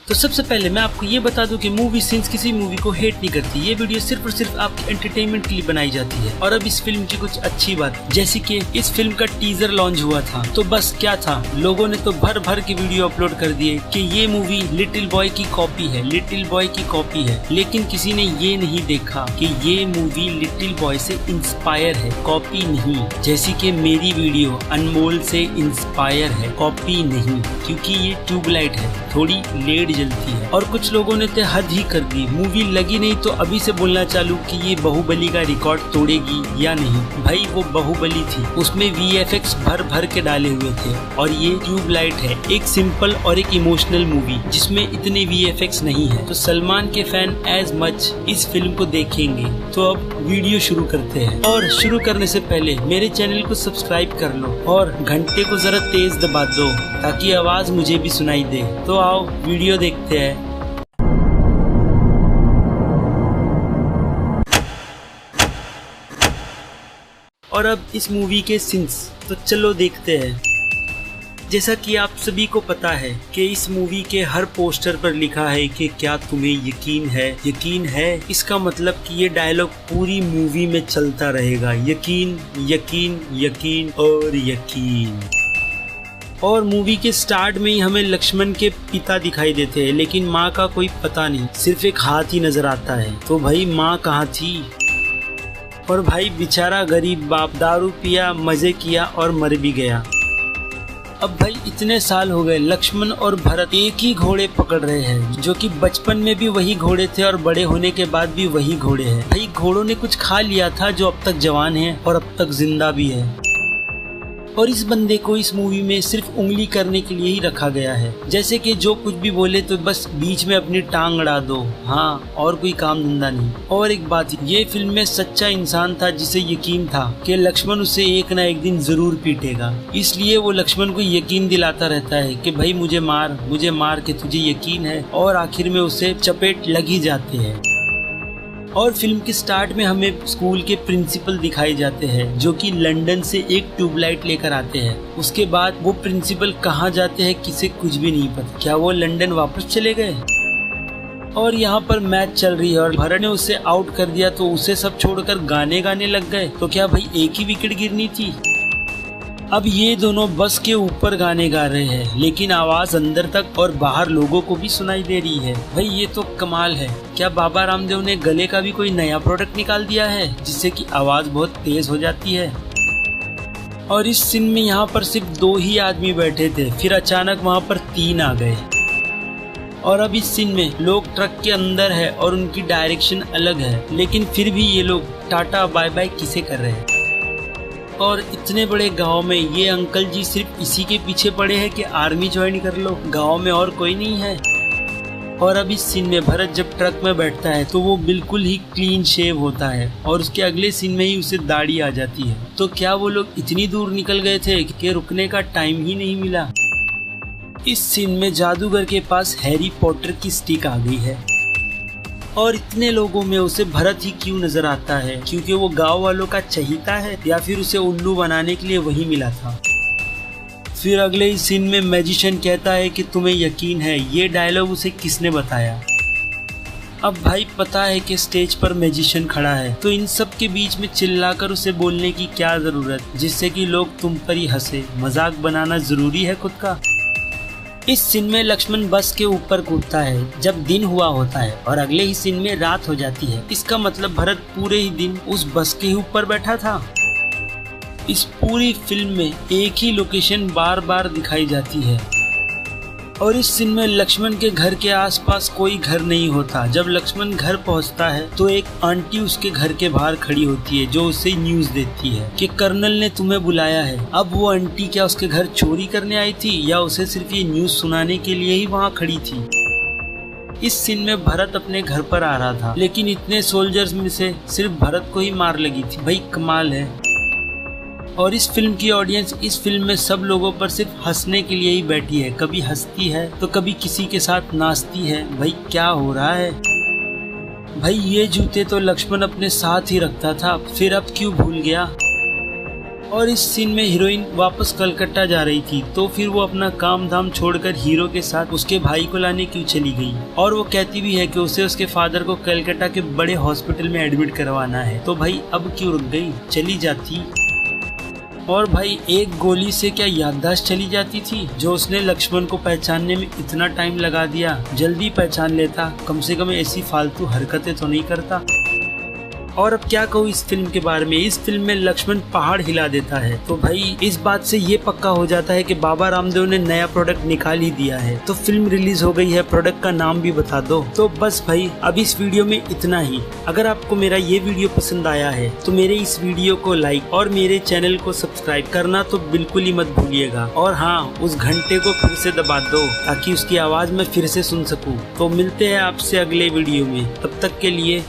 तो सबसे पहले मैं आपको ये बता दूं कि मूवी सीन्स किसी मूवी को हेट नहीं करती। ये वीडियो सिर्फ और सिर्फ आपके एंटरटेनमेंट के लिए बनाई जाती है। और अब इस फिल्म की कुछ अच्छी बात, जैसे कि इस फिल्म का टीजर लॉन्च हुआ था तो बस क्या था, लोगों ने तो भर भर के वीडियो अपलोड कर दिए कि ये मूवी लिटिल बॉय की कॉपी है, लिटिल बॉय की कॉपी है। लेकिन किसी ने ये नहीं देखा कि ये मूवी लिटिल बॉय से इंस्पायर है, कॉपी नहीं। जैसे कि मेरी वीडियो अनमोल से इंस्पायर है, कॉपी नहीं, क्योंकि ये ट्यूबलाइट है, थोड़ी लेट जलती है। और कुछ लोगों ने तो हद ही कर दी, मूवी लगी नहीं तो अभी से बोलना चालू कि ये बाहुबली का रिकॉर्ड तोड़ेगी या नहीं। भाई वो बाहुबली थी, उसमें VFX भर भर के डाले हुए थे, और ये ट्यूबलाइट है, एक सिंपल और एक इमोशनल मूवी जिसमें इतने VFX नहीं है। तो सलमान के फैन एज मच इस फिल्म को देखेंगे। तो अब वीडियो शुरू करते हैं, और शुरू करने से पहले मेरे चैनल को सब्सक्राइब कर लो और घंटे को जरा तेज दबा दो ताकि आवाज मुझे भी सुनाई दे। तो आओ वीडियो देखते हैं। और अब इस मूवी के सीन्स तो चलो देखते हैं। जैसा कि आप सभी को पता है कि इस मूवी के हर पोस्टर पर लिखा है कि क्या तुम्हें यकीन है, यकीन है। इसका मतलब कि ये डायलॉग पूरी मूवी में चलता रहेगा, यकीन यकीन यकीन और यकीन। और मूवी के स्टार्ट में ही हमें लक्ष्मण के पिता दिखाई देते हैं, लेकिन माँ का कोई पता नहीं, सिर्फ एक हाथ ही नजर आता है। तो भाई माँ कहाँ थी? और भाई बेचारा गरीब बाप दारू पिया, मजे किया और मर भी गया। अब भाई इतने साल हो गए, लक्ष्मण और भरत एक ही घोड़े पकड़ रहे हैं, जो कि बचपन में भी वही घोड़े थे और बड़े होने के बाद भी वही घोड़े हैं। भाई घोड़ों ने कुछ खा लिया था जो अब तक जवान है और अब तक जिंदा भी है। और इस बंदे को इस मूवी में सिर्फ उंगली करने के लिए ही रखा गया है, जैसे कि जो कुछ भी बोले तो बस बीच में अपनी टांग अड़ा दो, हाँ, और कोई काम धंधा नहीं। और एक बात, ये फिल्म में सच्चा इंसान था जिसे यकीन था कि लक्ष्मण उसे एक ना एक दिन जरूर पीटेगा, इसलिए वो लक्ष्मण को यकीन दिलाता रहता है कि भाई मुझे मार के तुझे यकीन है। और आखिर में उसे चपेट लग ही जाते हैं। और फिल्म के स्टार्ट में हमें स्कूल के प्रिंसिपल दिखाए जाते हैं, जो कि लंदन से एक ट्यूबलाइट लेकर आते हैं। उसके बाद वो प्रिंसिपल कहाँ जाते हैं किसे कुछ भी नहीं पता। क्या वो लंदन वापस चले गए? और यहाँ पर मैच चल रही है और भरत ने उसे आउट कर दिया, तो उसे सब छोड़कर गाने गाने लग गए। तो क्या भाई एक ही विकेट गिरनी थी? अब ये दोनों बस के ऊपर गाने गा रहे हैं, लेकिन आवाज अंदर तक और बाहर लोगों को भी सुनाई दे रही है। भाई ये तो कमाल है। क्या बाबा रामदेव ने गले का भी कोई नया प्रोडक्ट निकाल दिया है जिससे कि आवाज बहुत तेज हो जाती है? और इस सीन में यहाँ पर सिर्फ 2 ही आदमी बैठे थे, फिर अचानक वहाँ पर 3 आ गए। और अब इस सीन में लोग ट्रक के अंदर है और उनकी डायरेक्शन अलग है, लेकिन फिर भी ये लोग टाटा बाय बाय किसे कर रहे हैं। और इतने बड़े गांव में ये अंकल जी सिर्फ इसी के पीछे पड़े हैं कि आर्मी ज्वाइन कर लो, गांव में और कोई नहीं है। और अब इस सीन में भरत जब ट्रक में बैठता है तो वो बिल्कुल ही क्लीन शेव होता है, और उसके अगले सीन में ही उसे दाढ़ी आ जाती है। तो क्या वो लोग इतनी दूर निकल गए थे कि रुकने का टाइम ही नहीं मिला? इस सीन में जादूगर के पास हैरी पॉटर की स्टिक आ गई है, और इतने लोगों में उसे भरत ही क्यों नजर आता है? क्योंकि वो गांव वालों का चहीता है, या फिर उसे उल्लू बनाने के लिए वही मिला था? फिर अगले ही सीन में मैजिशियन कहता है कि तुम्हें यकीन है। ये डायलॉग उसे किसने बताया? अब भाई पता है कि स्टेज पर मैजिशियन खड़ा है, तो इन सब के बीच में चिल्लाकर उसे बोलने की क्या जरूरत, जिससे कि लोग तुम पर ही हंसे? मजाक बनाना जरूरी है खुद का? इस सीन में लक्ष्मण बस के ऊपर कूदता है जब दिन हुआ होता है, और अगले ही सीन में रात हो जाती है। इसका मतलब भरत पूरे ही दिन उस बस के ऊपर बैठा था। इस पूरी फिल्म में एक ही लोकेशन बार बार दिखाई जाती है, और इस सीन में लक्ष्मण के घर के आसपास कोई घर नहीं होता। जब लक्ष्मण घर पहुंचता है तो एक आंटी उसके घर के बाहर खड़ी होती है, जो उसे न्यूज देती है कि कर्नल ने तुम्हें बुलाया है। अब वो आंटी क्या उसके घर चोरी करने आई थी, या उसे सिर्फ ये न्यूज सुनाने के लिए ही वहाँ खड़ी थी? इस सीन में भरत अपने घर पर आ रहा था, लेकिन इतने सोल्जर्स में से सिर्फ भरत को ही मार लगी थी। भाई कमाल है। और इस फिल्म की ऑडियंस इस फिल्म में सब लोगों पर सिर्फ हंसने के लिए ही बैठी है, कभी हंसती है तो कभी किसी के साथ नाचती है। भाई क्या हो रहा है? भाई ये जूते तो लक्ष्मण अपने साथ ही रखता था, फिर अब क्यों भूल गया? और इस सीन में हीरोइन वापस कलकत्ता जा रही थी, तो फिर वो अपना काम धाम छोड़कर हीरो के साथ उसके भाई को लाने क्यों चली गई। और वो कहती भी है कि उसे उसके फादर को कलकत्ता के बड़े हॉस्पिटल में एडमिट करवाना है, तो भाई अब क्यों रुक गई, चली जाती। और भाई एक गोली से क्या याददाश्त चली जाती थी, जो उसने लक्ष्मण को पहचानने में इतना टाइम लगा दिया। जल्दी पहचान लेता, कम से कम ऐसी फालतू हरकतें तो नहीं करता। और अब क्या कहूँ इस फिल्म के बारे में, इस फिल्म में लक्ष्मण पहाड़ हिला देता है। तो भाई इस बात से ये पक्का हो जाता है कि बाबा रामदेव ने नया प्रोडक्ट निकाल ही दिया है। तो फिल्म रिलीज हो गई है, प्रोडक्ट का नाम भी बता दो। तो बस भाई अब इस वीडियो में इतना ही। अगर आपको मेरा ये वीडियो पसंद आया है तो मेरे इस वीडियो को लाइक और मेरे चैनल को सब्सक्राइब करना तो बिल्कुल ही मत भूलिएगा। और हाँ, उस घंटे को फिर से दबा दो ताकि उसकी आवाज मैं फिर से सुन सकूं। तो मिलते हैं आपसे अगले वीडियो में, तब तक के लिए